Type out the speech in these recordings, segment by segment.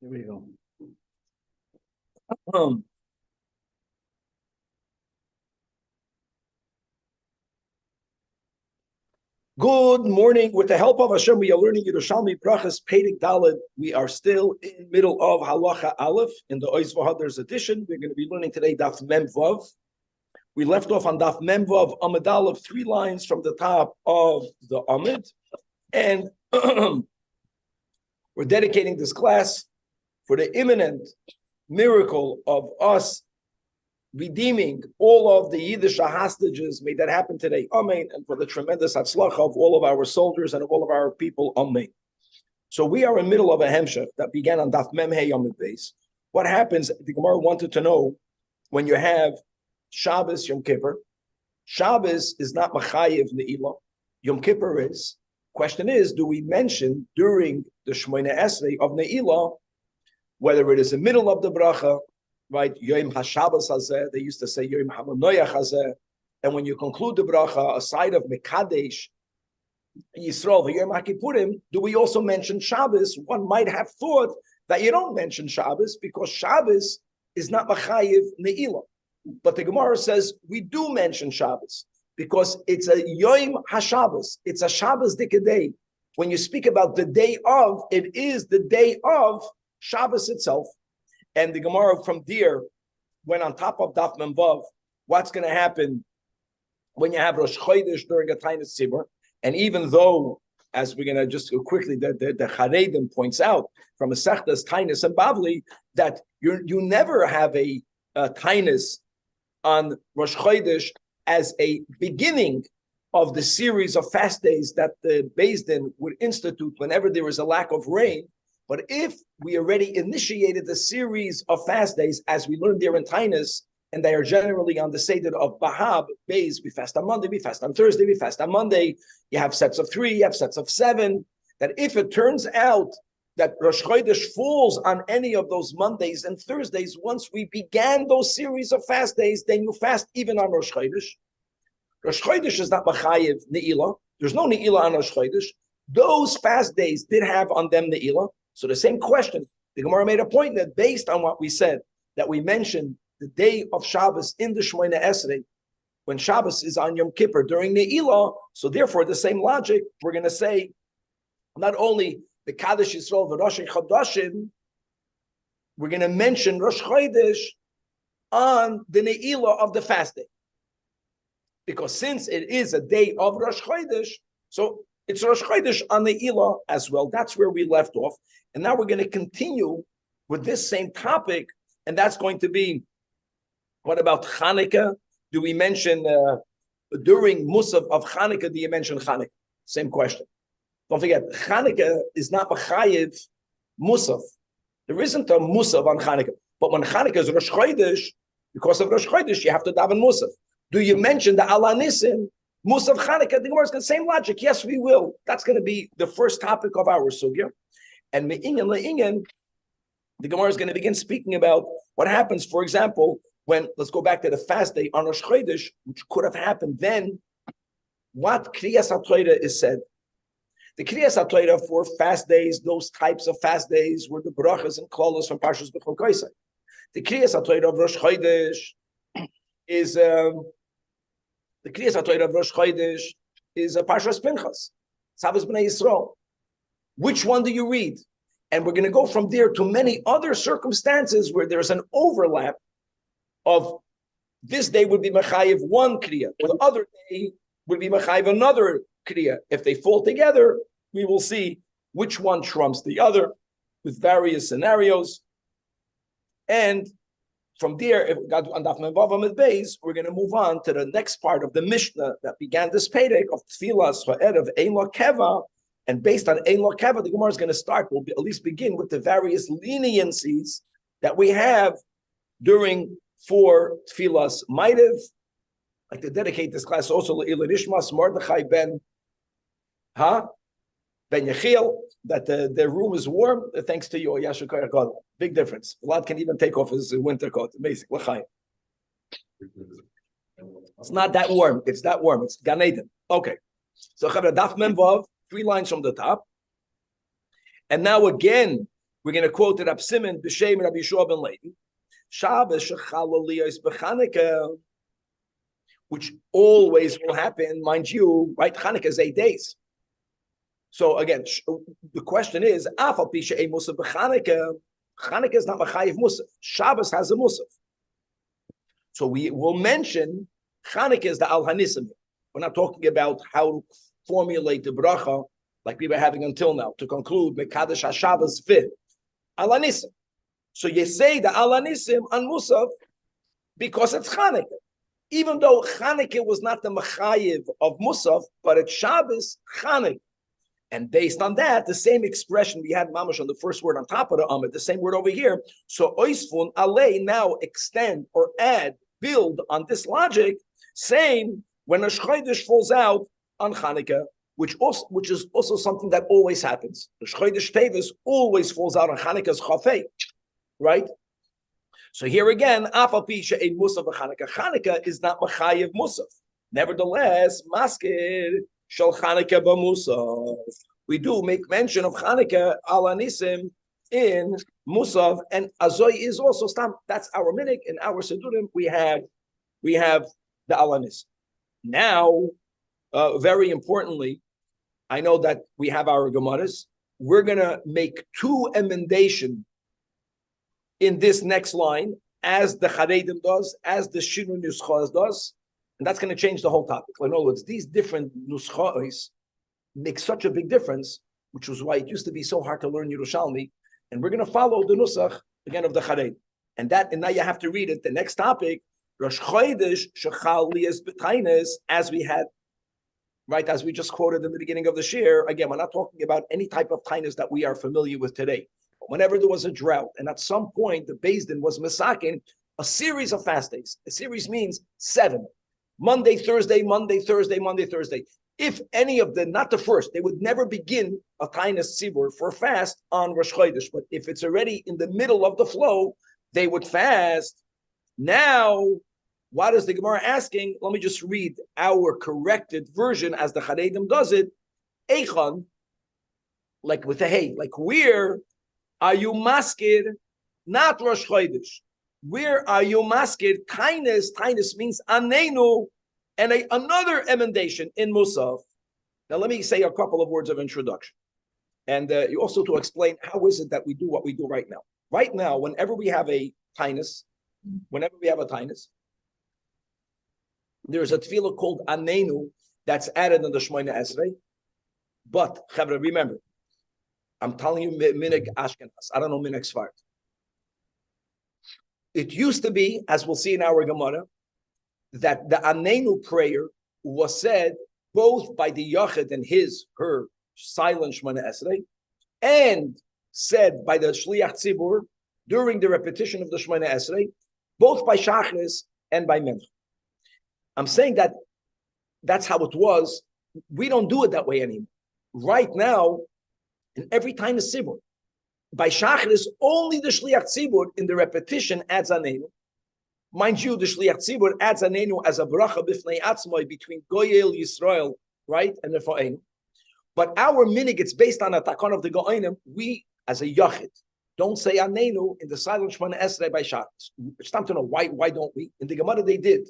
Here we go. Good morning. With the help of Hashem, we are learning Yerushalmi Brachas Pedig Daled. We are still in middle of Halacha Aleph in the Ois V'Hader's edition. We're going to be learning today Daf Mem Vav. We left off on Daf Mem Vav Amud Aleph, 3 lines from the top of the Amud, and we're dedicating this class for the imminent miracle of us redeeming all of the Yiddish hostages. May that happen today. Amen. And for the tremendous hatzlacha of all of our soldiers and of all of our people. Amen. So we are in the middle of a hemshech that began on Daf Mem Hey Yom Beis. What happens, the Gemara wanted to know, when you have Shabbos, Yom Kippur, Shabbos is not Machayev Ne'ilah, Yom Kippur is. Question is, do we mention during the Shmoyne Esrei of Ne'ilah, whether it is the middle of the bracha, right? Yom HaShabbos Hazeh, they used to say Yom HaManoyach Hazeh, and when you conclude the bracha, aside of Mekadesh, Yisrael, Yom HaKippurim, do we also mention Shabbos? One might have thought that you don't mention Shabbos because Shabbos is not Machayev Ne'ilah. But the Gemara says we do mention Shabbos because it's a Yom HaShabbos. It's a Shabbos Dikadei. When you speak about the day of, it is the day of Shabbos itself. And the Gemara from there went on top of Daf Mem Vav. What's going to happen when you have Rosh Chodesh during a Tainus Tzibur? And even though, as we're going to just quickly, the Charedim points out from a Sechtas Tainus and Bavli that you never have a Tainus on Rosh Chodesh as a beginning of the series of fast days that the Beis Din would institute whenever there is a lack of rain. But if we already initiated the series of fast days, as we learned there in Tainus, and they are generally on the Seder of Bahab, Beis, we fast on Monday, we fast on Thursday, we fast on Monday, you have sets of 3, you have sets of 7, that if it turns out that Rosh Chodesh falls on any of those Mondays and Thursdays, once we began those series of fast days, then you fast even on Rosh Chodesh. Rosh Chodesh is not Machayev Ne'ilah. There's no Ne'ilah on Rosh Chodesh. Those fast days did have on them Ne'ilah. So the same question, the Gemara made a point that based on what we said, that we mentioned the day of Shabbos in the Shmoyne Esrei, when Shabbos is on Yom Kippur during Ne'ilah, so therefore the same logic, we're going to say not only the Kaddish Yisrael v'Rosh Chodashim, we're going to mention Rosh Chodesh on the Ne'ilah of the fast day. Because since it is a day of Rosh Chodesh, so it's Rosh Chodesh on Ne'ilah as well. That's where we left off. And now we're going to continue with this same topic, and that's going to be, what about Chanukah? Do we mention, during Musaf of Chanukah, do you mention Chanukah? Same question. Don't forget, Chanukah is not Machayev Musaf. There isn't a Musaf on Chanukah. But when Chanukah is Rosh Chodesh, because of Rosh Chodesh, you have to daven Musaf. Do you mention the Ala Nisim, Musaf Chanukah? The Gemara is the same logic. Yes, we will. That's going to be the first topic of our sugya. And Me'inyan Le'inyan, the Gemara is going to begin speaking about what happens, for example, when, let's go back to the fast day on Rosh Chodesh, which could have happened then, what Kriyas HaTorah is said. The Kriyas HaTorah for fast days, those types of fast days, were the brachas and klolos from Parshas B'chol Koisai. The Kriyas HaTorah of Rosh Chodesh is the Kriyas HaTorah of Rosh Chodesh is a Parshas Pinchas, Tzavos B'nai Yisrael. Which one do you read? And we're going to go from there to many other circumstances where there's an overlap of this day would be Machayev one Kriya, the other day would be Machayev another Kriya. If they fall together, we will see which one trumps the other with various scenarios. And from there, if we got on Daf Mem Vav Amud Beis, we're going to move on to the next part of the Mishnah that began this Perek of Tfilas Ha'erev Ein Lo Keva. And based on Ein Lo Keva, the Gemara is going to start, we'll at least begin with the various leniencies that we have for Tfilas Maidev. I'd like to dedicate this class also to Ilir Ishmas Mordechai ben Yechiel, that the room is warm, thanks to you, Yasher Koyach God. Big difference. Vlad can even take off his winter coat. Amazing. L'chaim. It's not that warm. It's that warm. It's Gan Eden. Okay. So Daf Mem Vav, 3 lines from the top. And now again, We're going to quote it up Simon b'shem Rabbi Yeshua ben Levi. Shabbos shechaloliyos b'Chanukah, which always will happen, mind you, right? Chanukah is 8 days. So again, the question is, Afal pi she'ei musaf b'Chanukah, Chanukah is not machayiv musaf. Shabbos has a musaf. So we will mention Chanukah is the al hanisim. We're not talking about how to formulate the bracha like we were having until now to conclude Mekadesh HaShabbos V'H al hanisim. So you say the al hanisim on musaf because it's Chanukah, even though Chanukah was not the machayiv of musaf, but it's Shabbos Chanukah. And based on that, the same expression we had mamash on the first word on top of the amid, the same word over here. So oisfun alei now extend or add, build on this logic, saying when a shchodesh falls out on Chanukah, which is also something that always happens. The shchodesh tevis always falls out on Chanukah's chafei, right? So here again, afal pi she'ein musaf b'Chanukah. Chanukah is not machayev musaf. Nevertheless, maskir shel Chanukah b'musaf. We do make mention of Chanukah al hanisim in musaf, and azoy is also stam. That's our minik in our sedurim. We have the al hanisim. Now, very importantly, I know that we have our gemaras. We're gonna make 2 emendation in this next line, as the Charedim does, as the Shinu Nuschos does, and that's going to change the whole topic. In other words, these different Nuschos make such a big difference, which was why it used to be so hard to learn Yerushalmi, and we're going to follow the Nusach, again, of the Charedim. And now you have to read it. The next topic, Rosh Chodesh Shechal Liyas B'Tainis, as we had, right, as we just quoted in the beginning of the shir. Again, we're not talking about any type of tainis that we are familiar with today. Whenever there was a drought, and at some point the Beis Din was misakin a series of fast days. A series means 7. Monday, Thursday, Monday, Thursday, Monday, Thursday. If any of them, not the first, they would never begin a tainus tzibur for fast on Rosh Chodesh. But if it's already in the middle of the flow, they would fast. Now, what is the Gemara asking? Let me just read our corrected version as the Charedim does it. Eichon, like with a hey, like where are you masked? Not Rosh Chodesh. Where are you masked? Tainus means anenu, and another emendation in Musaf. Now let me say a couple of words of introduction, and you also to explain how is it that we do what we do right now. Right now, whenever we have a tainus, there's a tefillah called anenu that's added in the Shmoyne Esrei. But Chavra, remember, I'm telling you minig Ashkenaz. I don't know minig Sfard. It used to be, as we'll see in our Gemara, that the Anenu prayer was said both by the Yachid and her silent Shemona Esrei, and said by the Shliach Tzibur during the repetition of the Shemona Esrei, both by Shachris and by Mincha. I'm saying that that's how it was. We don't do it that way anymore. Right now, and every time the Tzibur, by Shachris, only the Shliach Tzibur in the repetition adds Anenu. Mind you, the Shliach Tzibur adds Anenu as a bracha b'fnei atzmai between Goyel Yisrael, right, and the Fa'enu. But our minig, it's based on a takon of the Go'enim. We, as a Yachid, don't say Anenu in the silent Shemona Esrei by Shachris. It's time to know why don't we? In the Gemara they did.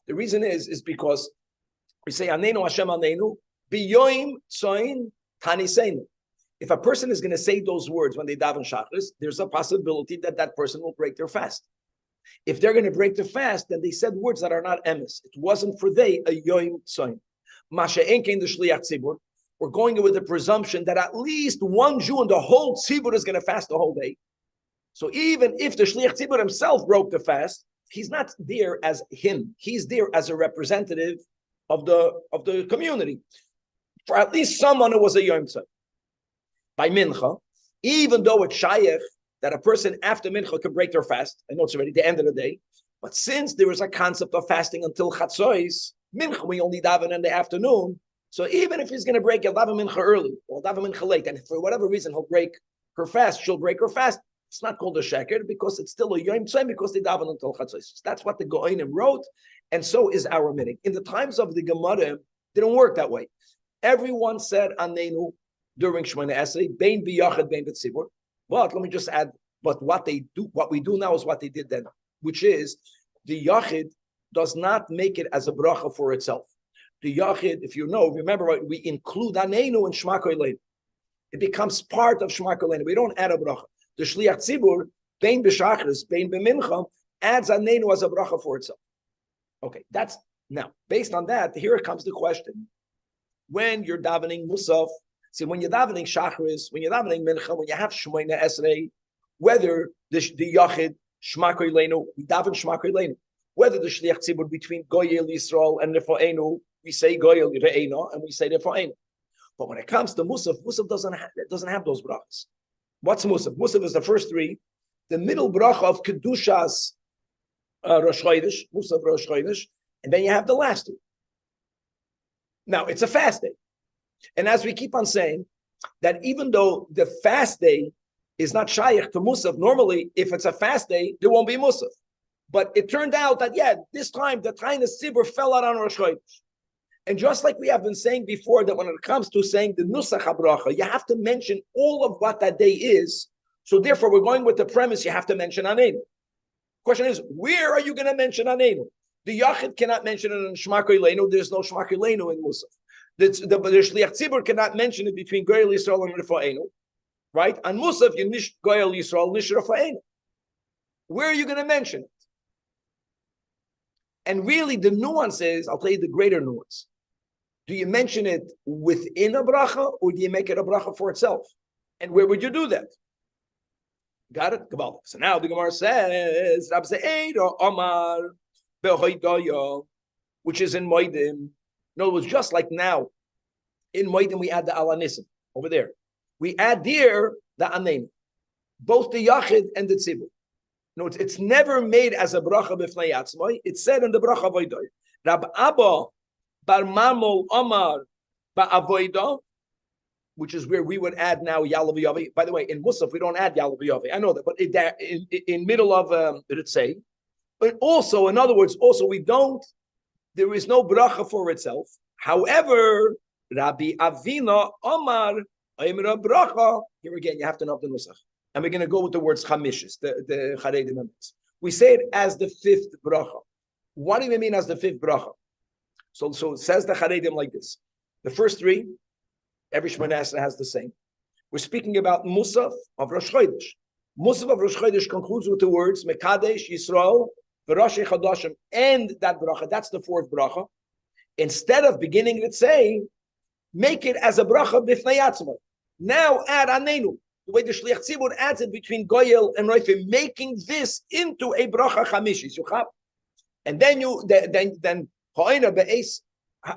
The reason is because we say Anenu Hashem Anenu, biyoim tzoin tanisenu. If a person is going to say those words when they daven Shachris, there's a possibility that that person will break their fast. If they're going to break their fast, then they said words that are not emes. It wasn't for they a yoim tzoin. Masha enkein the shliach tzibur. We're going with the presumption that at least one Jew in the whole tzibur is going to fast the whole day. So even if the shliach tzibur himself broke the fast, he's not there as him. He's there as a representative of the community. For at least someone who was a yoim tzoin. By mincha, even though it's shayach that a person after mincha can break their fast, I know it's already the end of the day, but since there is a concept of fasting until chatzois, mincha we only daven in the afternoon, so even if he's going to break, he'll daven mincha early, or daven mincha late, and if for whatever reason he'll break her fast, she'll break her fast, it's not called a sheker, because it's still a yom tzayim, because they daven until chatzois. That's what the Go'enim wrote, and so is our minig. In the times of the Gemara, it didn't work that way. Everyone said anenu during Shemona Esrei, bein biyachad, bein b'tzibur. But let me just add, but what we do now is what they did then, which is the Yachid does not make it as a bracha for itself. The Yachid, if you remember, we include Aneinu and Shema Koleinu. It becomes part of Shema Koleinu. We don't add a bracha. The Shliach Tzibur, Bein B'Shachris, Bein B'Mincha, adds Aneinu as a bracha for itself. Okay, that's now based on that. Here comes the question: when you're davening Musaf, see, when you're davening Shachris, when you're davening Mincha, when you have Shmoina Esrei, whether the Yachid Shema Koleinu, we daven Shema Koleinu, whether the Shliach Tzibur between Goyel Yisrael and Refaenu, we say Goyel Re'ena and we say Refaenu. But when it comes to Musaf, Musaf doesn't have those brachas. What's Musaf? Musaf is the first three. The middle bracha of Kedushas Rosh Chodesh, Musaf Rosh Chodesh, and then you have the last two. Now, it's a fast day. And as we keep on saying, that even though the fast day is not shaykh to Musaf, normally, if it's a fast day, there won't be Musaf. But it turned out that, this time, the Tainus Tzibur fell out on Rosh Chodesh. And just like we have been saying before, that when it comes to saying the Nusach HaBracha, you have to mention all of what that day is. So therefore, we're going with the premise, you have to mention Aneinu. Question is, where are you going to mention Aneinu? The Yachid cannot mention it in Shema Koleinu. There's no Shema Koleinu in Musaf. The Shliach Tzibur cannot mention it between Goyel Yisrael and Refaenu. Right? On Musaf, you nish Goyel Yisrael, nish Refaenu. Where are you going to mention it? And really, the nuance is, I'll tell you the greater nuance. Do you mention it within a bracha, or do you make it a bracha for itself? And where would you do that? Got it? So now the Gemara says, Rabbi Omar behoidoyo, which is in Moedim. In other words, just like now, in Moedim we add the Alanisim over there. We add there the Anein, both the Yachid and the Tzibur. No, it's never made as a bracha b'fnei atzmai. It's said in the bracha avodah. Rab Abba bar Mamol Omar ba'avodah, which is where we would add now Yalav Yavi. By the way, in Musaf we don't add Yalav Yavi. I know that, but in middle of did it say? But also, in other words, we don't. There is no bracha for itself. However, Rabbi Avina Omar Aimra bracha. Here again, you have to know the Nusach. And we're going to go with the words chamishis, the charedim members. We say it as the fifth bracha. What do you mean as the fifth bracha? So it says the charedim like this. The first three, every Shemona Esrei has the same. We're speaking about Musaf of Rosh Chodesh. Musaf of Rosh Chodesh concludes with the words Mekadesh Yisrael v'Roshei Chadashim, and that bracha. That's the fourth bracha. Instead of beginning it saying, make it as a bracha b'fnei atzmai. Now add Aneinu. The way the Shliach Tzibur adds it between Goyel and Roifim, making this into a bracha chamishis. And then Ha'ina be'es.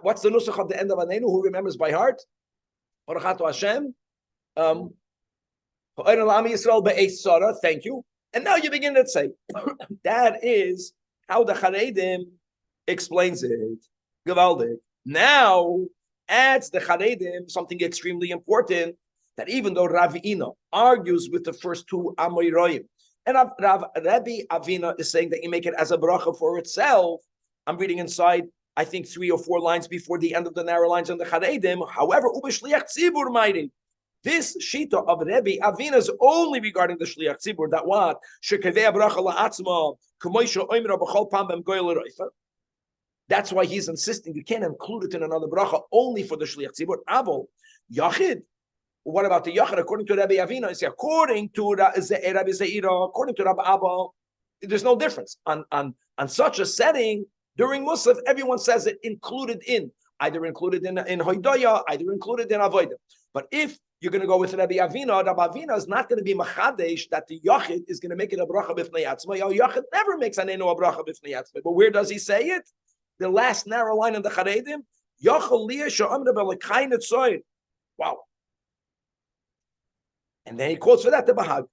What's the nusach of the end of Aneinu? Who remembers by heart? Baruch Hashem. Ha'ina l'ami Yisrael be'es Sarah. Thank you. And now you begin to say, that is how the Charedim explains it. Gewaldig. Now adds the Charedim something extremely important. That even though Ravina argues with the first two Amoyroim, and Rabbi Avina is saying that you make it as a bracha for itself. I'm reading inside, I think 3 or 4 lines before the end of the narrow lines on the Charedim. However, Ubeshliach Tzibur Mairi. This shita of Rabbi Avina is only regarding the Shliach Tzibur. That what? Shekavei bracha la'atzma k'moisha oimra b'chol pam b'm goyel reifa. That's why he's insisting you can't include it in another bracha only for the Shliach Tzibur. Avol Yachid. What about the Yachid? According to Rabbi Avina, it's according to Rabbi Zeira, according to Rabbi Abba, there's no difference. On such a setting, during Musaf, everyone says it included in, either included in Hoidoya, either included in Avodah. But if you're going to go with Rabbi Avina is not going to be Machadesh that the Yachid is going to make it a bracha b'fnei atzmai. Yachid never makes Aneinu a bracha b'fnei atzmai. But where does he say it? The last narrow line in the Charedim, Yachol liyah she'amra b'lekaynet soid. Wow. And then he quotes for that the Bahag.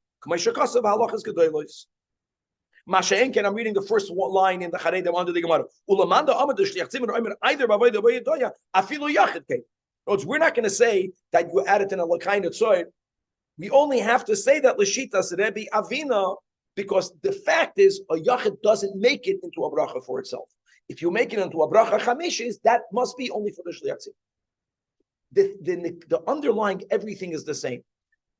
Masha'enken, I'm reading the first line in the Charedim under the Gemara. Ulamanda amad shliach tzimur oimer either b'avodah b'yedoya afilu yachid came. We're not going to say that you add it in a lakayin tzoy. We only have to say that l'shitas Rebbe Avina because the fact is a yachid doesn't make it into a bracha for itself. If you make it into a bracha chamishis, that must be only for the shliach tzimur. The underlying everything is the same.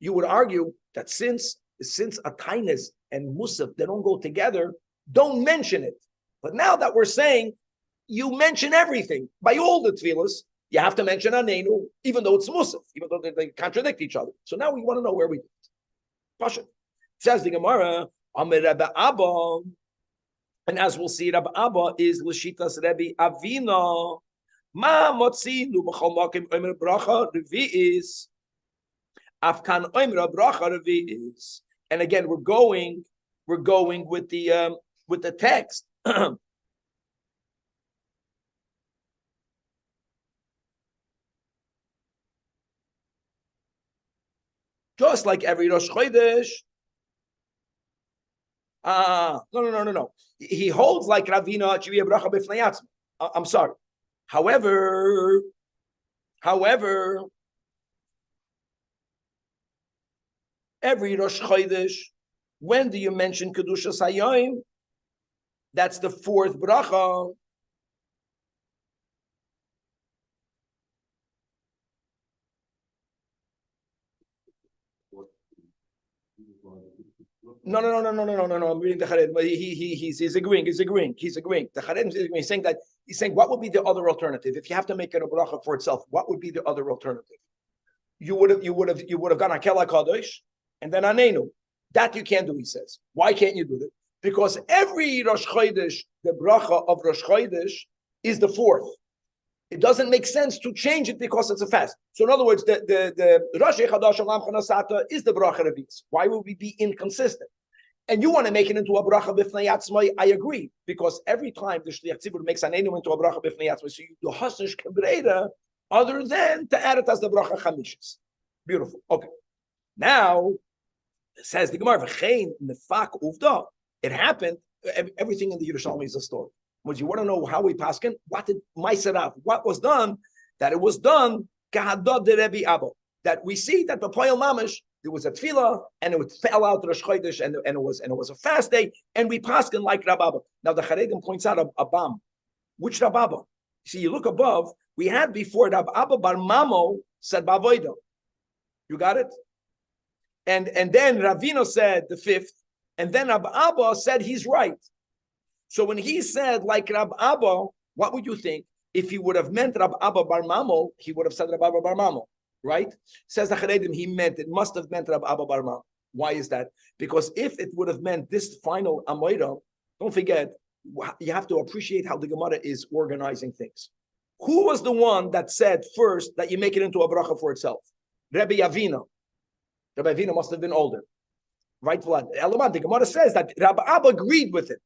You would argue that since a tainis and musaf, they don't go together, don't mention it. But now that we're saying you mention everything by all the tefillas, you have to mention Anenu, even though it's musaf, even though they contradict each other. So now we want to know where we Pasha. Says the Gemara, Amir Rabbi Abba, and as we'll see, Rabbi Abba is Lashitas Rebbe Avina. Ma motzinu b'chol makim omer bracha revi'is. Afkan omer bracha revi'is. And again, we're going with the text. Just like every Rosh Chodesh. No. He holds like Ravina Chivia Bracha B'fnei Atzma. I'm sorry. However, every Rosh Chodesh, when do you mention Kedushas Hayom? That's the fourth bracha. No. I'm reading the Chared. He's agreeing. The Chared is agreeing. He's saying what would be the other alternative if you have to make it a bracha for itself? What would be the other alternative? You would have gone Akel Kadosh and then Anenu. That you can't do. He says. Why can't you do that? Because every Rosh Chodesh, the bracha of Rosh Chodesh is the fourth. It doesn't make sense to change it because it's a fast. So in other words, the Rosh Chadash Olam Chanasata is the bracha Revis. Why would we be inconsistent? And you want to make it into a bracha b'fnei atzmai? I agree, because every time the Shliach Tzibur makes Anenu into a bracha b'fnei atzmai, so you do hasish kebreda other than to add it as the bracha chamishis. Beautiful. Okay. Now it says the Gemara v'chein nefak uvda. It happened. Everything in the Yerushalmi is a story. When you want to know how we paskin, what did Maiserav? What was done? That it was done kahadad de Rebbe Abba. That we see that the Poyel Mamish, there was a tefillah and it fell out Rosh Chodesh and it was a fast day, and we paskin like Rabbi Abba. Now the Charedim points out a bam. Which Rabbi Abba? See, you look above. We had before Rabbi Abba bar Mamo said Bavoido. You got it. And then Ravino said the fifth, and then Rabbi Abba said he's right. So when he said like Rab Abba, what would you think? If he would have meant Rab Abba bar Mamo, he would have said Rab Abba bar Mamo, right? Says the Charedim, it must have meant Rab Abba bar Mamo. Why is that? Because if it would have meant this final Amoira, don't forget, you have to appreciate how the Gemara is organizing things. Who was the one that said first that you make it into a bracha for itself? Rabbi Avina. Rabbi Avina must have been older, right? The Gemara says that Rabbi Abba agreed with it.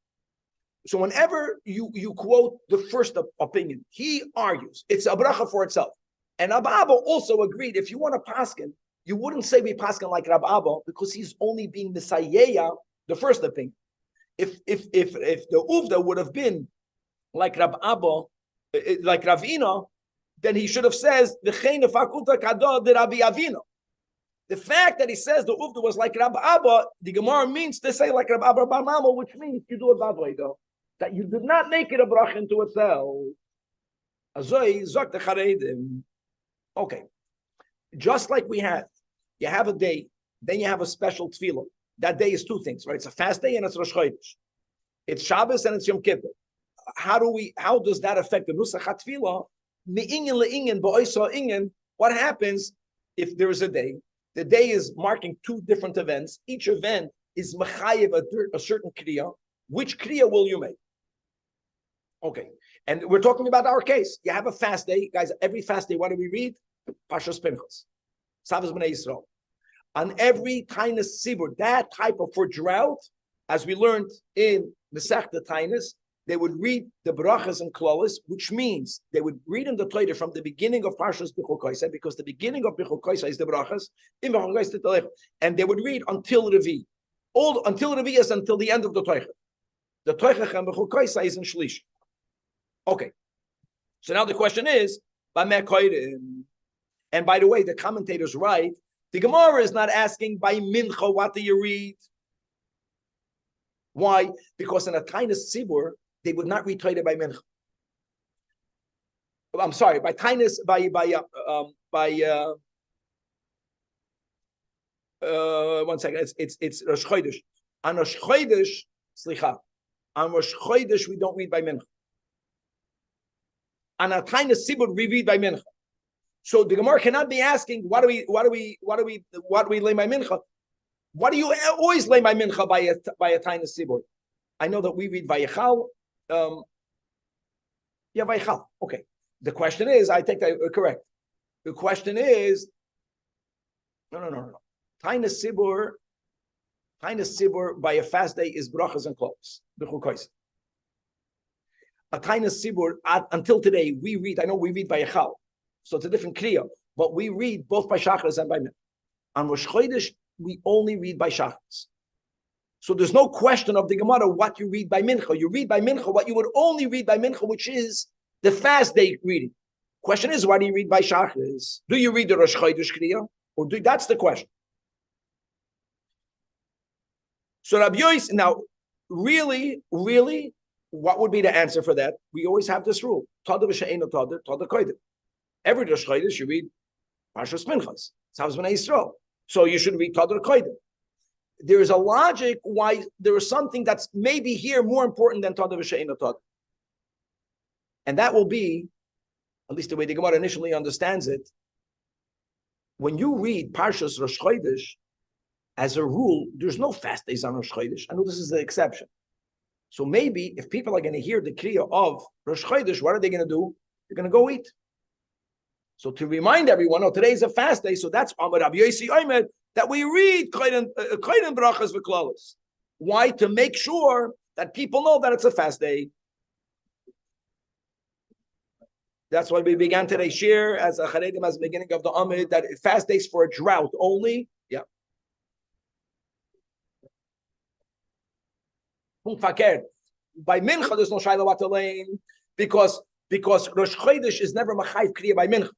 So whenever you quote the first opinion, he argues it's a bracha for itself. And Rabbi Abba also agreed, if you want to paskin, you wouldn't say we paskin like Rabbi Abba because he's only being Messiah, the first opinion. If the Uvda would have been like Rabbi Abba, like Ravina, then he should have says the fakulta kada de Rabbi Avina. The fact that he says the Uvda was like Rabbi Abba, the Gemara means to say like Rabbi Abba bar Mamo, which means you do it that way though. That you did not make it a bracha into itself. Azoi zok the Charedim. Okay. Just like you have a day, then you have a special tefillah. That day is two things, right? It's a fast day and it's Rosh Chodesh. It's Shabbos and it's Yom Kippur. How does that affect the Nusach HaTefillah? Me'ingen le'ingen ba'oisa ingen. What happens if there is a day? The day is marking two different events. Each event is mechayev a certain kriya. Which kriya will you make? Okay, and we're talking about our case. You have a fast day, guys. Every fast day, what do we read? Parshas Pinchas, Savas Bnei Yisrael. On every Tainus Sibur, that type of for drought, as we learned in the Sechta Tainus, they would read the brachas and klolis, which means they would read in the Torah from the beginning of Parshas B'chukoisa, because the beginning of B'chukoisa is the brachas, and they would read until Revi. Until Revi is until the end of the Torah. The Torah and B'chukoisa is in Shlish. Okay, so now the question is, and by the way, the commentators write, the Gemara is not asking by Mincha, what do you read? Why? Because in a Tainus Tzibur, they would not read Torah by Mincha. I'm sorry, by Tainus, by One second. It's Rosh Chodesh. On Rosh Chodesh, slicha. On Rosh Chodesh, we don't read by mincha. On a kind of sibur, we read by mincha. So the Gemara cannot be asking, what do we lay by mincha? Why do you always lay by mincha by a tiny sibur? I know that we read Vayechal. Vayechal. Okay. The question is, I think that correct. The question is, no. Tiny sibur by a fast day is brachas and clothes. A tiny sibur until today we read. I know we read Vayechal, so it's a different kriya, but we read both by shachris and by mincha. On Rosh Chodesh, we only read by shachris. So there's no question of the Gemara what you read by mincha. You read by mincha what you would only read by mincha, which is the fast day reading. Question is, why do you read by shachris? Do you read the Rosh Chodesh kriya, or that's the question? So Rabbi Yossi, now, really, what would be the answer for that? We always have this rule: Tada v'she'ena tada, tada koydim. Every Rosh Chodesh you read Parshas Minchas. It's how it's Bnei Yisrael. So you should read tada koydim. There is a logic why there is something that's maybe here more important than tada v'she'ena tada, and that will be, at least the way the Gemara initially understands it, when you read Parshas Rosh Chodesh, as a rule, there's no fast days on Rosh Chodesh. I know this is the exception. So maybe if people are going to hear the kriya of Rosh Chodesh, what are they going to do? They're going to go eat. So to remind everyone, today is a fast day, so that's Amar Rabbi Yossi Omer, that we read Koiden Brachas V'Klalos. Why? To make sure that people know that it's a fast day. That's why we began today's shir as a Charedim, as the beginning of the Amid, that fast days for a drought only. Yeah. By mincha, there's no shayla what to lane because Rosh Chodesh is never machayiv kriya by mincha.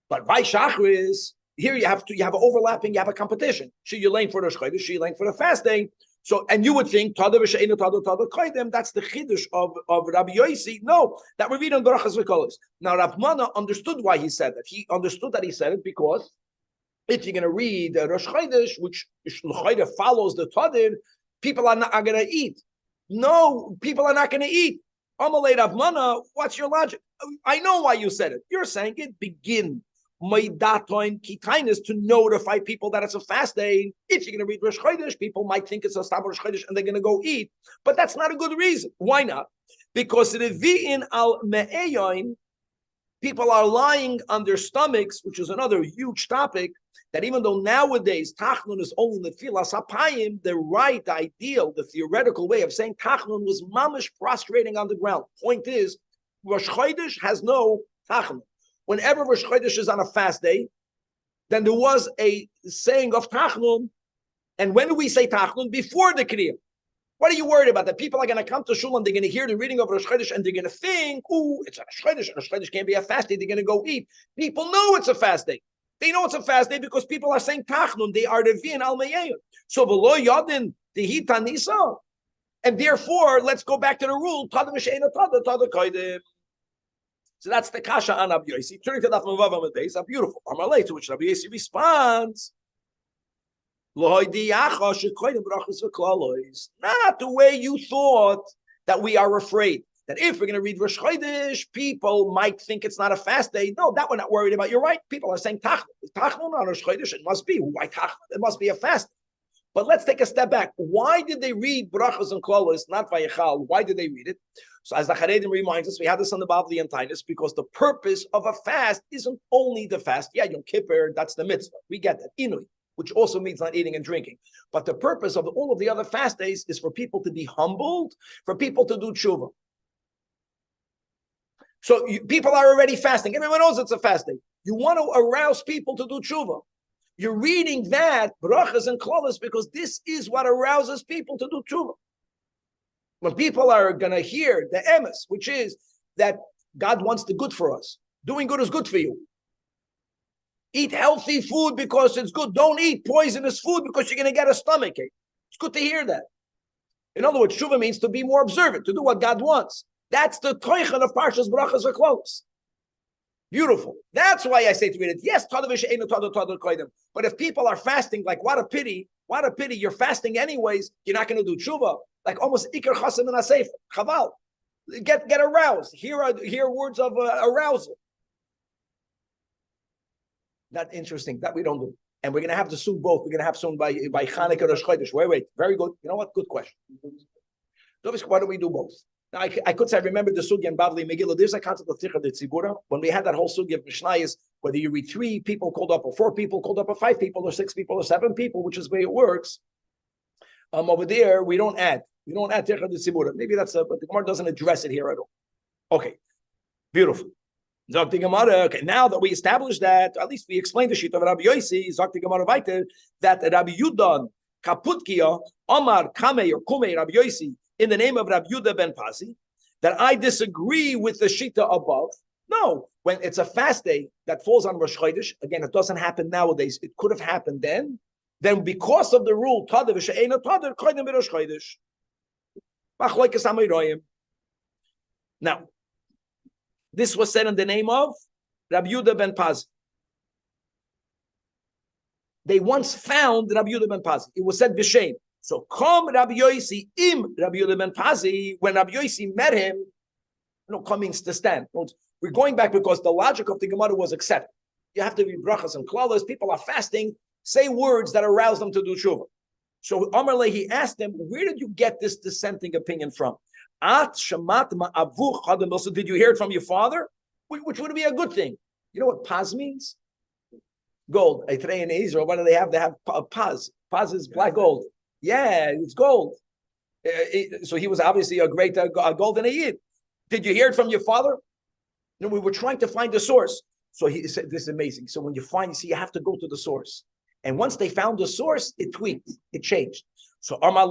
But by shachris, here you have overlapping, you have a competition. Should you lane for Rosh Chodesh? Should you lane for the fast day? So, and you would think tada v'she'ena tada koydem. That's the chiddush of Rabbi Yossi. No, that we read on Barachas V'Kolos. Now, Rav Mana understood why he said that. He understood that he said it because if you're going to read Rosh Chodesh, which follows the Tadir, people are going to eat. No, people are not going to eat. Amalei Rav Mana, what's your logic? I know why you said it. You're saying it begin to notify people that it's a fast day. If you're going to read Rosh Chodesh, people might think it's a Stam Rosh Chodesh and they're going to go eat. But that's not a good reason. Why not? Because Revi'in al me'eyoin, people are lying on their stomachs, which is another huge topic, that even though nowadays Tachnun is only Nefilas Hapayim, the right, the ideal, the theoretical way of saying Tachnun was mamish prostrating on the ground. Point is, Rosh Chodesh has no Tachnun. Whenever Rosh Chodesh is on a fast day, then there was a saying of Tachnun. And when do we say Tachnun? Before the Kriya. What are you worried about? That people are going to come to Shul and they're going to hear the reading of Rosh Chodesh and they're going to think, it's a Rosh Chodesh, and Rosh Chodesh can't be a fast day. They're going to go eat. People know it's a fast day. They know it's a fast day because people are saying Tachnun. They are Revi and Al Meyeir. So V'lo Yadin Tehi Tanisa. And therefore, let's go back to the rule. Tada M'She'ena Tada Tada Koydim. So that's the kasha on Rabbi Yossi. Turning to Daf Mavav Amud Beis, a beautiful Amalei, to which Rabbi Yossi responds, not the way you thought that we are afraid. That if we're going to read Rosh Chodesh, people might think it's not a fast day. No, that we're not worried about. You're right. People are saying Tachnun. Tachnun on Rosh Chodesh, it must be. Why Tachnun? It must be a fast. But let's take a step back. Why did they read Brachos and Klolos, not Vayechal? Why did they read it? So as the Charedim reminds us, we had this on the Bavli and Tainus, because the purpose of a fast isn't only the fast. Yeah, Yom Kippur, that's the mitzvah. We get that. Inui, which also means not eating and drinking. But the purpose of all of the other fast days is for people to be humbled, for people to do tshuva. So people are already fasting. Everyone knows it's a fast day. You want to arouse people to do tshuva. You're reading that, brachas and klolos, because this is what arouses people to do tshuva. When people are going to hear the emes, which is that God wants the good for us. Doing good is good for you. Eat healthy food because it's good. Don't eat poisonous food because you're going to get a stomachache. It's good to hear that. In other words, tshuva means to be more observant, to do what God wants. That's the toichan of Parshas Brachas V'Klolos. Beautiful. That's why I say to read it. Yes, but if people are fasting, like what a pity, you're fasting anyways, you're not going to do tshuva. Like almost ikar chasim and asef. Chaval. Get aroused. Hear words of arousal. That's interesting. That we don't do. And we're going to have to soon both. We're going to have soon by Chanukah Rosh Chodesh. Wait. Very good. You know what? Good question. Why don't we do both? Now, I could say I remember the sugya in Bavli Megillah. There's a concept of tikkun tzibura. When we had that whole sugya of Mishnayos, whether you read 3 people called up, or 4 people called up, or 5 people, or 6 people, or 7 people, which is the way it works. Over there, we don't add tikkun tzibura. Maybe but the Gemara doesn't address it here at all. Okay, beautiful. Zakti Gemara. Okay, now that we established that, at least we explained the sheet of Rabbi Yossi. Zakti Gemara weiter that Rabbi Yudan Kaputkia Omar Kamei or Kumei Rabbi Yossi, in the name of Rabbi Yudah ben Pazi, that I disagree with the shita above. No, when it's a fast day that falls on Rosh Chodesh, again, it doesn't happen nowadays. It could have happened then. Then because of the rule, Tadav v'she'ena Tadav koydem b'Rosh Chodesh. Machlokes Amoraim. Now, this was said in the name of Rabbi Yudah ben Pazi. They once found Rabbi Yudah ben Pazi. It was said b'shem. So, come Rabbi Yossi im Rabbi Yudah ben Pazi. When Rabbi Yossi met him, come means to stand. We're going back because the logic of the Gemara was accepted. You have to be brachas and klalas. People are fasting. Say words that arouse them to do tshuva. So, Amarle, he asked him, where did you get this dissenting opinion from? At shamat ma'avuch hadam. So, did you hear it from your father? Which would be a good thing. You know what paz means? Gold. I train in Israel. What do they have? They have paz. Paz is black gold. Yeah, it's gold. So he was obviously a great golden Ayid. Did you hear it from your father? No, we were trying to find the source. So he said, this is amazing. So when you you have to go to the source. And once they found the source, it tweaked, it changed. So Rabbi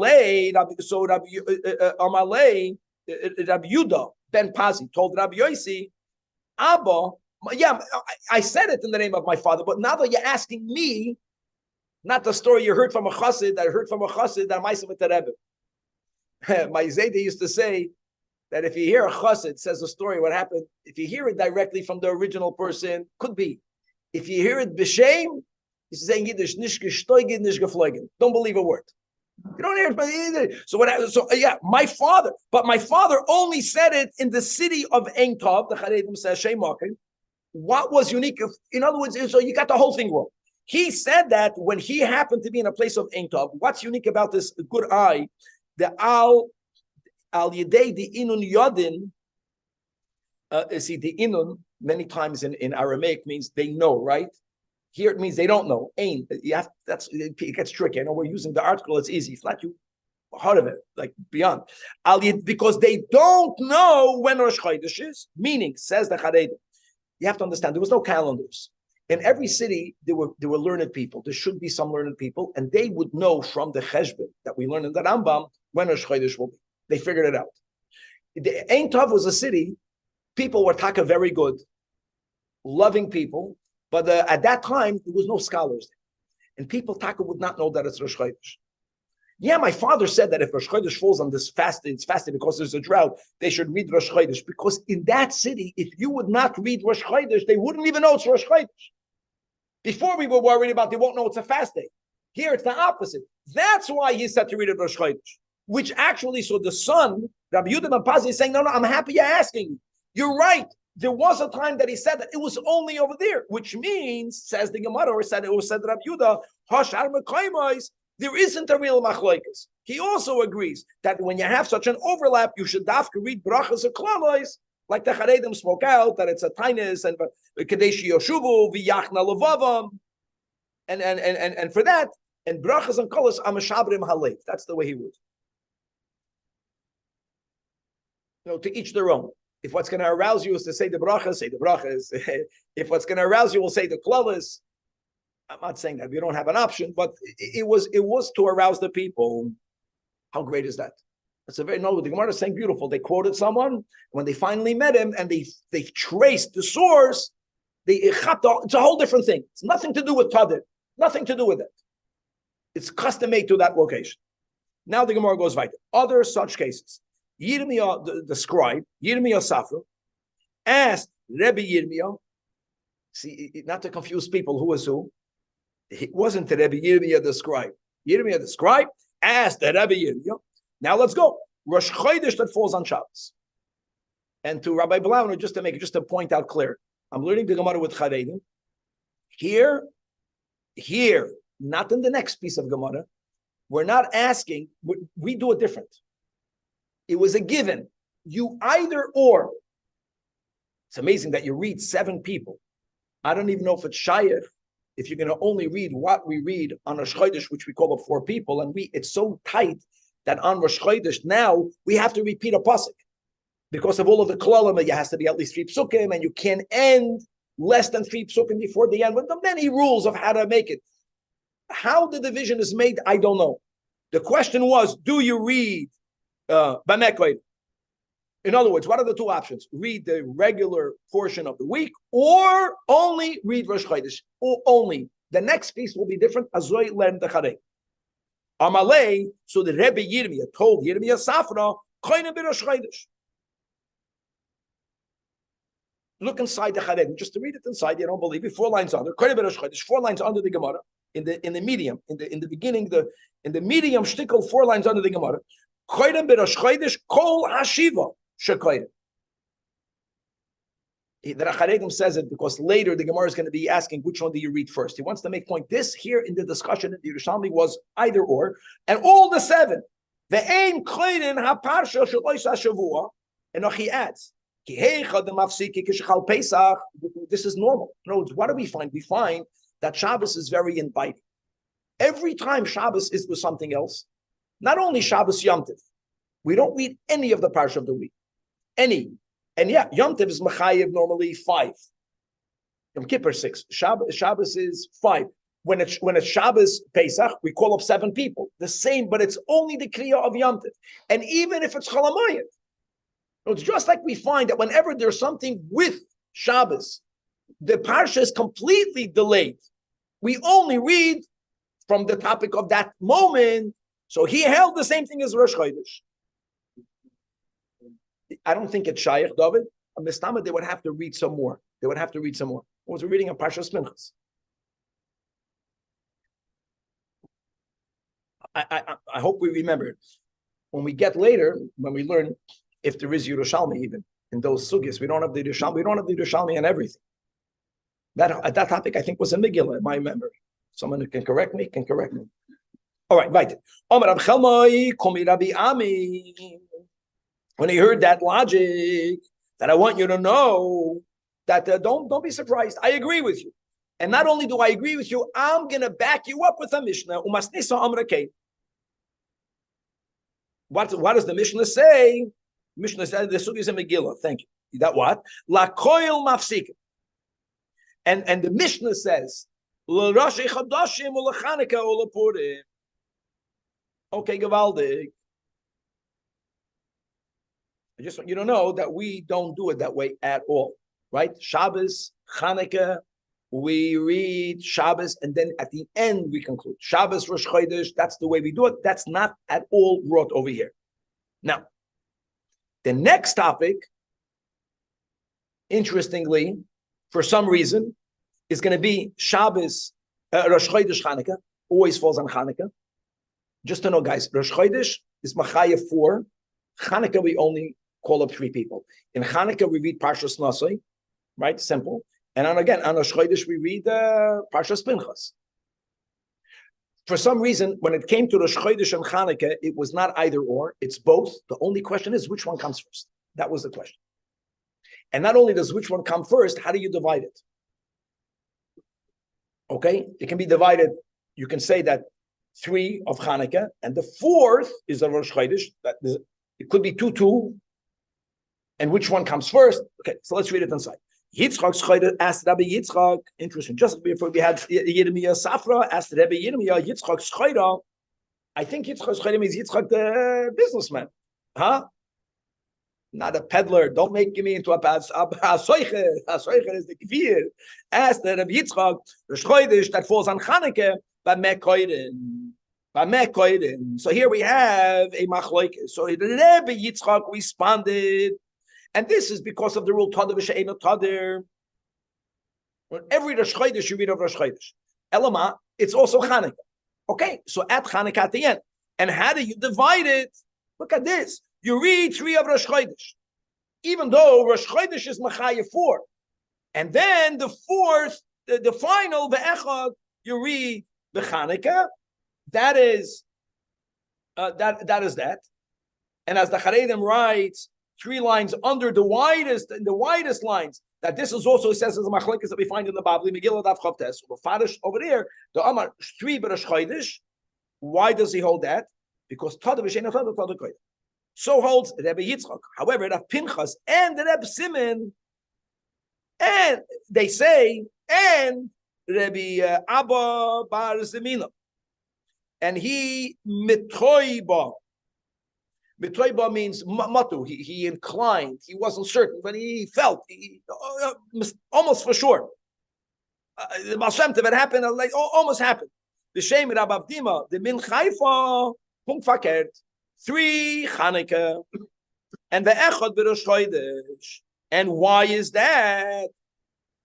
Yudah ben Pazi told Rabbi Yossi, Abba, yeah, I said it in the name of my father, but now that you're asking me, not the story you heard from a chassid, that I heard from a chassid, that I'm with the Rebbe. My Zayda used to say that if you hear a chassid says a story, what happened, if you hear it directly from the original person, could be. If you hear it b'shem, he's saying Yiddish, nish gestoigen, nish gefloigen. Don't believe a word. You don't hear it, but either. My father only said it in the city of Ein Tov, the Charedim says, Sheimakim. What was unique? In other words, so you got the whole thing wrong. He said that when he happened to be in a place of Ein Tov, what's unique about this good eye? The al yedei the inun yodin. See, the inun many times in Aramaic means they know, right? Here it means they don't know. Ein. It gets tricky. I know we're using the article. It's easy. Flat you heart of it, like beyond. Because they don't know when Rosh Chodesh is. Meaning, says the Charedim. You have to understand there was no calendars. In every city, there were learned people. There should be some learned people, and they would know from the Cheshbon that we learn in the Rambam when Rosh Chodesh will be. They figured it out. The Ein Tov was a city. People were taka very good, loving people, but at that time there was no scholars there, and people taka would not know that it's Rosh Chodesh. Yeah, my father said that if Rosh Chodesh falls on this fasting, it's fasting because there's a drought, they should read Rosh Chodesh. Because in that city, if you would not read Rosh Chodesh, they wouldn't even know it's Rosh Chodesh. Before we were worried about they won't know it's a fast day. Here it's the opposite. That's why he said to read it Rosh Chodesh. Which actually, so the son, Rabbi Yudah ben Pazi, is saying, no, I'm happy you're asking. You're right. There was a time that he said that it was only over there, which means, says the Gemara, or said Rabbi Yudah, Hashar Mekaymois, there isn't a real machlokes. He also agrees that when you have such an overlap, you should dafka read brachas or klalois, like the Charedim spoke out, that it's a tainis and kadeshi yoshuvu v'yachna levavam, and for that, and brachas and kolos amashabrim halev. That's the way he would. To each their own. If what's going to arouse you is to say the brachas, say the brachas. If what's going to arouse you will say the klalas. I'm not saying that we don't have an option, but it was to arouse the people. How great is that? That's a very noble. The Gemara is saying beautiful. They quoted someone when they finally met him and they traced the source. It's a whole different thing. It's nothing to do with Tadir. Nothing to do with it. It's custom made to that location. Now the Gemara goes weiter. Other such cases. Yirmiyah, the scribe, Yirmiyah Safra, asked Rebbe Yirmiyah, See, not to confuse people, who was who? It wasn't the Rebbe Yirmiyah the scribe. Yirmiyah the scribe asked the Rebbe Yirmiyah. Now let's go. Rosh Chodesh that falls on Shabbos. And to Rabbi Blau, just to point out clear, I'm learning the Gemara with Charedim. Here, not in the next piece of Gemara. We're not asking, we do it different. It was a given. You either or. It's amazing that you read 7 people. I don't even know if it's shayach, if you're going to only read what we read on Rosh Chodesh, which we call it 4 people, and it's so tight that on Rosh Chodesh now we have to repeat a pasuk because of all of the klalim. It has to be at least 3 psukim, and you can't end less than 3 psukim before the end. With the many rules of how to make it, how the division is made, I don't know. The question was, do you read Bamekoid? In other words, what are the 2 options? Read the regular portion of the week, or only read Rosh Chodesh, or only. The next piece will be different. Azoy learn the Charei. Amalei, so the Rebbe Yirmiyah told Yirmiyah Safra, Koine be Rosh Chodesh. Look inside the Charei, just to read it inside. You don't believe it. 4 lines under. Koine be Rosh Chodesh. 4 lines under the Gemara. In the medium, in the beginning, in the medium shtickle, 4 lines under the Gemara. Koine be Rosh Chodesh kol hashiva. The Charedim says it because later the Gemara is going to be asking which one do you read first. He wants to make point. This here in the discussion in the Yerushalmi was either or, and all the 7. The aim koinen haparsha shalois hashavua, and he adds, this is normal. No, what do we find? We find that Shabbos is very inviting. Every time Shabbos is with something else, not only Shabbos Yom Tov, we don't read any of the parsha of the week. Any. And yeah, Yom Tov is Machayev normally 5. Yom Kippur 6. Shabbos is 5. When it's Shabbos Pesach, we call up 7 people. The same, but it's only the Kriya of Yom Tov. And even if it's Chalamayim, it's just like we find that whenever there's something with Shabbos, the parsha is completely delayed. We only read from the topic of that moment. So he held the same thing as Rosh Chodesh. I don't think it's Shayach, David. A Mistama, they would have to read some more. What was reading a Parshas Pinchas? I hope we remember it. When we get later, when we learn if there is Yerushalmi even in those sugyas, we don't have the Yerushalmi. We don't have the Yerushalmi and everything. That topic I think was a Megillah in my memory. Someone who can correct me. All right, right. When he heard that logic, that I want you to know that don't be surprised. I agree with you. And not only do I agree with you, I'm going to back you up with a Mishnah. What does the Mishnah say? Mishnah says the sugi is a Megillah. Thank you. That what? La koil mafsik. And the Mishnah says, L'rashi chadashim u'lechaneka u'lepurim. Okay, Gavaldik. I just want you to know that we don't do it that way at all, right? Shabbos, Chanukah, we read Shabbos, and then at the end we conclude. Shabbos, Rosh Chodesh, that's the way we do it. That's not at all brought over here. Now, the next topic, interestingly, for some reason, is going to be Shabbos, Rosh Chodesh, Chanukah, always falls on Chanukah. Just to know, guys, Rosh Chodesh is Machaya 4. Chanukah, we only call up 3 people. In Chanukah, we read Parshas Nasai, right? Simple. And on Rosh Chodesh, we read Parshas Pinchas. For some reason, when it came to Rosh Chodesh and Chanukah, it was not either or, it's both. The only question is which one comes first. That was the question. And not only does which one come first, how do you divide it? Okay, it can be divided. You can say that 3 of Chanukah, and the 4th is a Rosh Chodesh. It could be 2, and which one comes first? Okay, so let's read it inside. Yitzchak Schoide asked Rabbi Yitzchak. Interesting. Just before we had Yirmiyah Safra asked Rabbi Yirmiyah Yitzchak Schoide. I think Yitzchak Schoide means Yitzchak the businessman, huh? Not a peddler. Don't make me into a soicher. A soicher is the kfir. Asked Rabbi Yitzchak the Schoide that falls on Chanukah. So here we have a machlokes. So Rabbi Yitzchak responded, and this is because of the rule Tadir v'she'eino Tadir. Every Rosh Chodesh you read of Rosh Chodesh. Elama, it's also Chanukah. Okay, so at Chanukah at the end. And how do you divide it? Look at this. You read 3 of Rosh Chodesh. Even though Rosh Chodesh is Machaya 4. And then the 4th, the final, the Echad, you read the Chanukah. That is that. And as the Charedim writes, 3 lines under the widest lines, that this is also, it says, as a machlekes that we find in the Babli, Megillah Daf Chavtes, Farish over there, the Amar 3 B'Rosh Chodesh. Why does he hold that? Because Tadav V'Shein Tadav Tadav Kodesh. So holds Rabbi Yitzchak. However, Rav Pinchas and the Reb Simon, and they say, and Rabbi Abba Bar Zemina, and he mitoiba. Mitoiba means matu. He inclined. He wasn't certain, but he felt. Almost for sure. The Baal Shem Tov, it happened. Like almost happened. The Shem Rabbi Avdima, the Min Chaifa, Punkt Fakert, 3 Chanukah, and the Echad B'Rosh Chodesh. And why is that?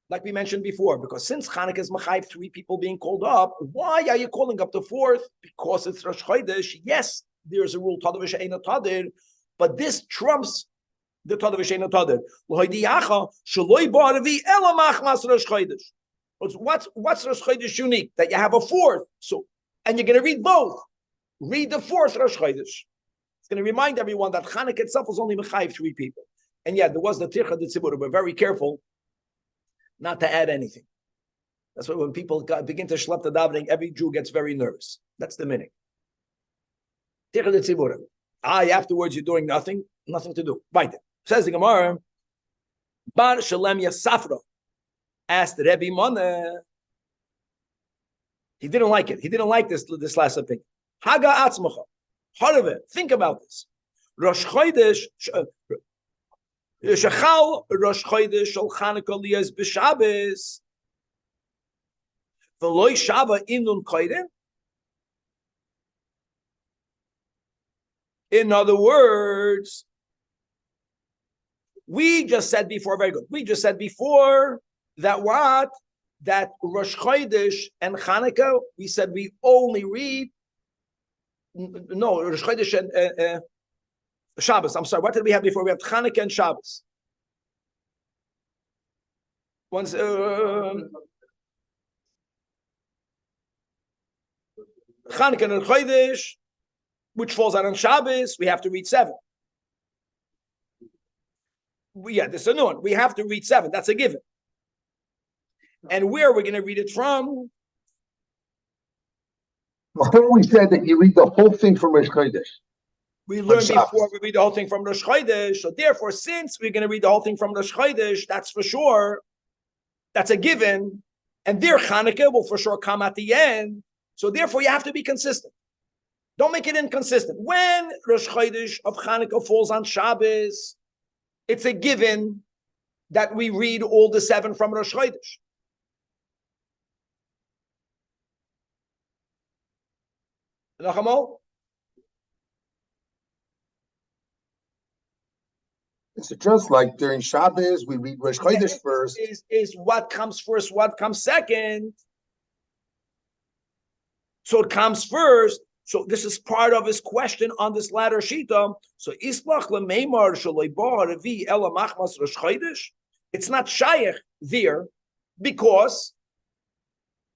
Like we mentioned before, because since Chanukah is Machayev 3 people being called up, why are you calling up the 4th? Because it's Rosh Chodesh. Yes, there's a rule, Tadav V'Shein Tadir, but this trumps the Tadav V'Shein Tadir. L'hoidiyacha shaloi ba'aravi ela machmas Rosh Chodesh. What's Rosh Chodesh unique? That you have a 4th. So, and you're going to read both. Read the 4th Rosh Chodesh. It's going to remind everyone that Chanukah itself was only Mechayiv 3 people. And yeah, there was the Tircha D'Tzibur, but very careful not to add anything. That's why when people begin to schlep the davening, every Jew gets very nervous. That's the meaning. Tircha D'Tzibur. Afterwards you're doing nothing to do. Right. Says the Gemara, Bar Shalem Yasafra asked Rebbe Mona. He didn't like it. He didn't like this last opinion. Haga Atzmacha. Part of it. Think about this. Rosh Chodesh Shechal Rosh Chodesh Shal Chanukah Liyaz B'Shabbos V'Loi Shava Inun Koiden. In other words, we just said before, very good. We just said before that what? That Rosh Chodesh and Chanukah, we said we only read, no, Rosh Chodesh and Shabbos. I'm sorry, what did we have before? We had Chanukah and Shabbos. Once, Chanukah and Chodesh, which falls out on Shabbos, we have to read 7. This is a new one. We have to read 7. That's a given. And where are we going to read it from? Before we said that you read the whole thing from Rosh Chodesh. We learned before we read the whole thing from Rosh Chodesh. So therefore, since we're going to read the whole thing from Rosh Chodesh, that's for sure. That's a given. And their Chanukah will for sure come at the end. So therefore, you have to be consistent. Don't make it inconsistent. When Rosh Chodesh of Chanukah falls on Shabbos, it's a given that we read all the 7 from Rosh Chodesh. Nachamo? It's just like during Shabbos, we read Rosh Chodesh first. Is what comes first, what comes second. So it comes first. So this is part of his question on this latter shita. So Islach lemeimar shaloi ba'aravi ela machmas Rosh Chodesh. It's not shaykh there, because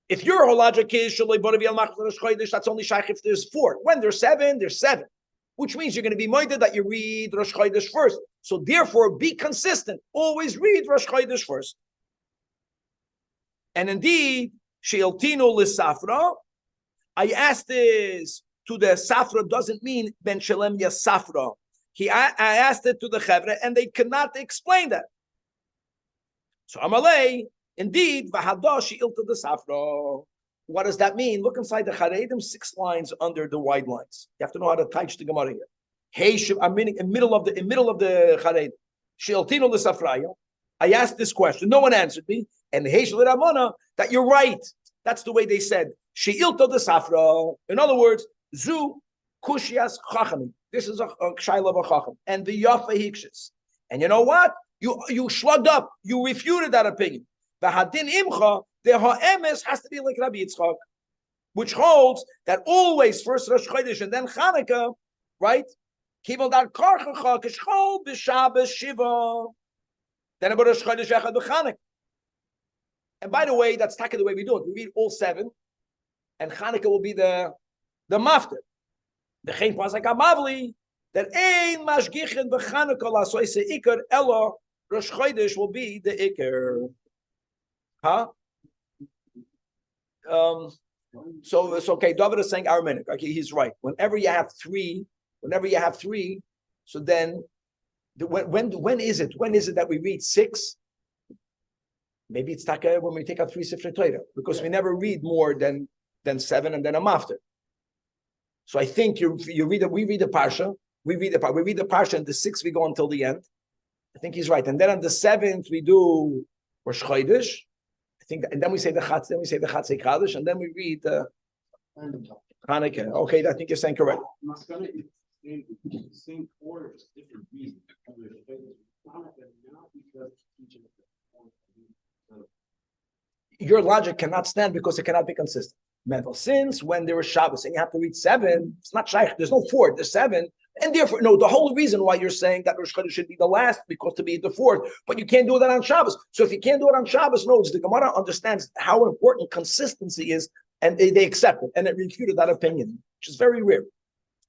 if your whole logic is shaloi ba'aravi ela machmas Rosh Chodesh, that's only shaykh if there's 4. When there's 7, there's 7. Which means you're going to be minded that you read Rosh Chodesh first. So therefore, be consistent. Always read Rosh Chodesh first. And indeed, she'eltino l'safra. I asked this to the Safra, doesn't mean Ben Shalem Yasafra. I asked it to the Chevre, and they cannot explain that. So Amalei, indeed, Vahadashi ilta the Safra. What does that mean? Look inside the Charedim, 6 lines under the wide lines. You have to know how to touch the Gemara here. Hey, I'm meaning in middle of the Charedim. She'eltino the Safraya. I asked this question. No one answered me. And Hey Ramana, that you're right. That's the way they said. She'ilto the Safra. In other words, Zu Kushias Chachami. This is a Shaila of a Chacham. And the Yafa Hikshis. And you know what? You shrugged up. You refuted that opinion. V'hadin imcha, the ha'emes has to be like Rabbi Yitzchak, which holds that always first Rosh Chodesh and then Chanukah, right? Kivol dar karchacha kishchol b'Shabbos Shiva. Then about Rosh Chodesh echad b'Chanukah. And by the way, that's taka the way we do it. We read all 7, and Chanukah will be the mafter. The Chaim Pasuk Amavli that ein mashgichen b'Chanukah lasois ikar elo Rosh Chodesh will be the ikar. Huh? So it's okay. David is saying Aramaic. Okay, he's right. Whenever you have three, so then when is it? When is it that we read 6? Maybe it's taka when we take out 3 Sifrei Torah, because we never read more than 7 and then a mafter. So I think we read the parsha, we read the parsha, and the 6th we go until the end. I think he's right. And then on the 7th we do Rosh Chodesh. I think, and then we say the Chatzei Kaddish, and then we read the Hanukkah. Okay, I think you're saying correct. Same order, different reasons. Your logic cannot stand because it cannot be consistent. Mental, since when there is Shabbos and you have to read 7, it's not shaykh. There's no 4. There's 7, and therefore, no. The whole reason why you're saying that Rosh Chodesh should be the last because to be the 4th, but you can't do that on Shabbos. So if you can't do it on Shabbos, no, the Gemara understands how important consistency is, and they accept it, and it refuted that opinion, which is very rare.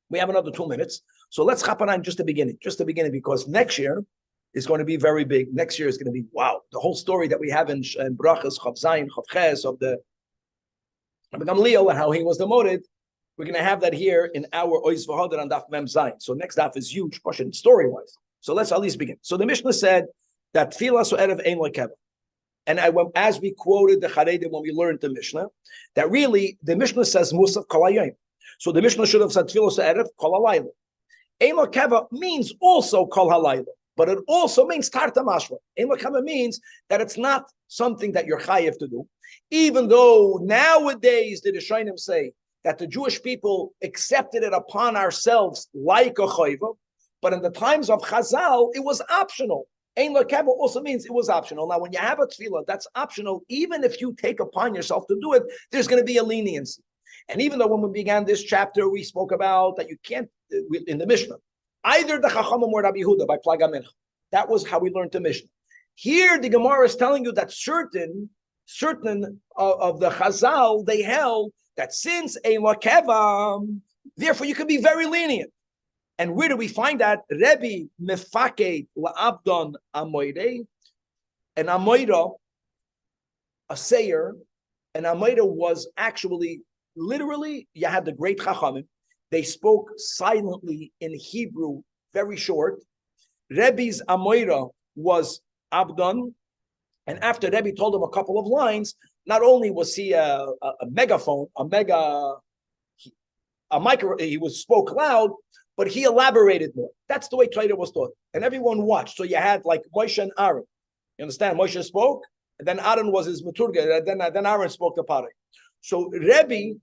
We have another 2 minutes, so let's hop on just the beginning, because next year is going to be very big. Next year is going to be wow. The whole story that we have in Brachas Chav Zayin Chav Ches of the Rabbi Gamliel and how he was demoted, we're going to have that here in our Ois V'Hodar on Daf Mem Zayin. So next daf is huge, portion story-wise. So let's at least begin. So the Mishnah said that Tfilah so erev ein lekeva. And as we quoted the Charedim when we learned the Mishnah, that really the Mishnah says Musaf Kol Hayom. So the Mishnah should have said Tfilah so erev Kol Halayla. Ein lekeva means also Kol Halayla, but it also means Tarta Mashma. Ein lekeva means that it's not something that you're chayiv to do. Even though nowadays the Rishonim say that the Jewish people accepted it upon ourselves like a chayva, but in the times of Chazal, it was optional. Ein lekeva also means it was optional. Now, when you have a tefillah, that's optional. Even if you take upon yourself to do it, there's going to be a leniency. And even though when we began this chapter, we spoke about that you can't, in the Mishnah, either the Chachamim or Rabbi Yehuda by Plaga Mincha. That was how we learned the Mishnah. Here, the Gemara is telling you that certain of the Chazal, they held that since a lakeva, therefore you can be very lenient. And where do we find that? Rabbi mefaked la'abdon amoide, an amoida, a sayer, an amoida was actually, literally, you had the great Chachamim. They spoke silently in Hebrew, very short. Rebbe's amoida was abdon. And after Rebbe told him a couple of lines, not only was he a megaphone, he spoke loud, but he elaborated more. That's the way Torah was taught. And everyone watched. So you had like Moshe and Aaron. You understand? Moshe spoke, and then Aaron was his maturga, and then Aaron spoke the parah. So Rebbe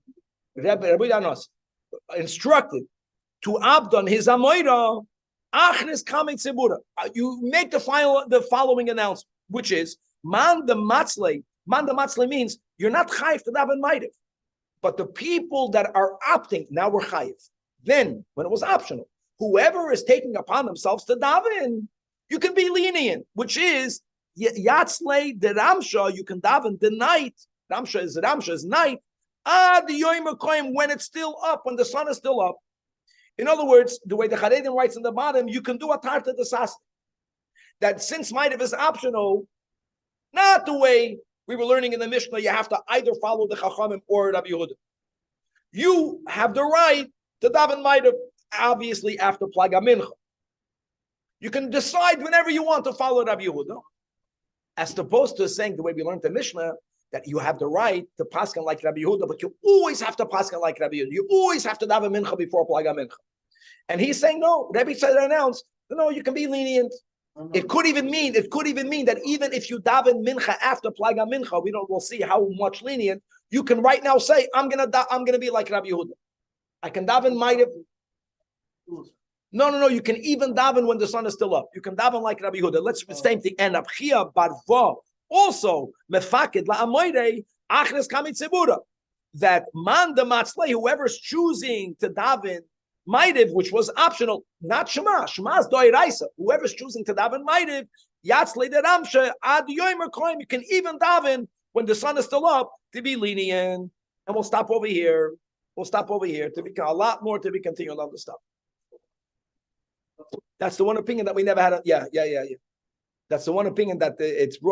Danos instructed to Abdon, his Amoira, Achris Kamei Tzibura. You make the following announcement, which is, Man the Matzle means you're not chayiv to daven maitiv, but the people that are opting now we're chayiv. Then, when it was optional, whoever is taking upon themselves to daven, you can be lenient, which is yatzle the ramsha. You can daven the night. Ramsha is night. The yoyim koyim when it's still up, when the sun is still up. In other words, the way the Charedim writes in the bottom, you can do a tarta desas. That since maitiv is optional. Not the way we were learning in the Mishnah, you have to either follow the Chachamim or Rabbi Yehuda. You have the right to daven maitiv, obviously after Plaga Mincha. You can decide whenever you want to follow Rabbi Yehuda, as opposed to saying the way we learned the Mishnah, that you have the right to paskin like Rabbi Yehuda, but you always have to paskin like Rabbi Yehuda. You always have to daven Mincha before Plaga Mincha. And he's saying, no, Rabbi said announced, no, you can be lenient. It could even mean that even if you daven mincha after plaga mincha, we'll see how much lenient you can right now say. I'm gonna be like Rabbi Yehuda. I can daven maitiv. No. You can even daven when the sun is still up. You can daven like Rabbi Yehuda. Let's same thing. And Abchia barva Also, mefakid la'amoyde achnes kamitzibura, that man de matzlei, whoever's choosing to daven maidiv, which was optional, not shema. Shema's doiraisa. Whoever's choosing to daven maidiv, yatzlei de ramshe ad yoimer koim. You can even daven when the sun is still up to be lenient. And we'll stop over here. We'll stop over here to be a lot more to be continued on the stuff. That's the one opinion that we never had. Yeah. That's the one opinion that it's brought.